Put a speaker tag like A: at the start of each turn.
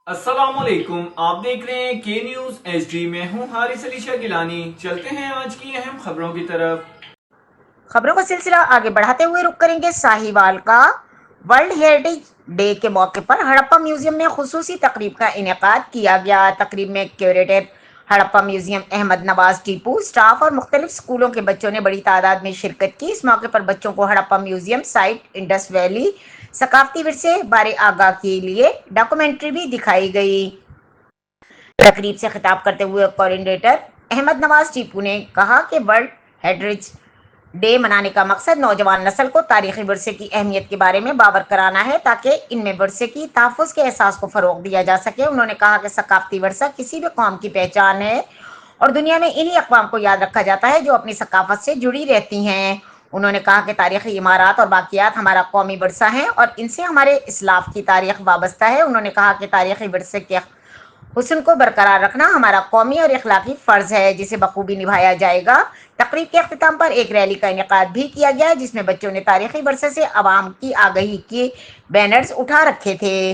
A: السلام علیکم، آپ دیکھ رہے ہیں کے نیوز ایچ ڈی میں ہوں حارث علی شاہ گیلانی۔ چلتے ہیں آج کی اہم خبروں کی طرف۔
B: خبروں کا سلسلہ آگے بڑھاتے ہوئے رخ کریں گے ساہیوال کا۔ ورلڈ ہیریٹیج ڈے کے موقع پر ہڑپا میوزیم میں خصوصی تقریب کا انعقاد کیا گیا۔ تقریب میں کیوریٹر ہڑپا میوزیم احمد نواز ٹیپو، اسٹاف اور مختلف اسکولوں کے بچوں نے بڑی تعداد میں شرکت کی۔ اس موقع پر بچوں کو Harappa museum site, Indus valley ثقافتی ورثے بارے آگاہ کے لیے ڈاکومنٹری بھی دکھائی گئی۔ تقریب سے خطاب کرتے ہوئے کوآرڈینیٹر احمد نواز ٹیپو نے کہا کہ ورلڈ ہیریٹیج ڈے منانے کا مقصد نوجوان نسل کو تاریخی ورثے کی اہمیت کے بارے میں باور کرانا ہے تاکہ ان میں ورثے کی تحفظ کے احساس کو فروغ دیا جا سکے۔ انہوں نے کہا کہ ثقافتی ورثہ کسی بھی قوم کی پہچان ہے اور دنیا میں انہی اقوام کو یاد رکھا جاتا ہے جو اپنی ثقافت سے جڑی رہتی ہیں۔ انہوں نے کہا کہ تاریخی عمارات اور باقیات ہمارا قومی ورثہ ہیں اور ان سے ہمارے اسلاف کی تاریخ وابستہ ہے۔ انہوں نے کہا کہ تاریخی ورثے کے حسن کو برقرار رکھنا ہمارا قومی اور اخلاقی فرض ہے جسے بخوبی نبھایا جائے گا۔ تقریب کے اختتام پر ایک ریلی کا انعقاد بھی کیا گیا جس میں بچوں نے تاریخی ورثے سے عوام کی آگاہی کے بینرز اٹھا رکھے تھے۔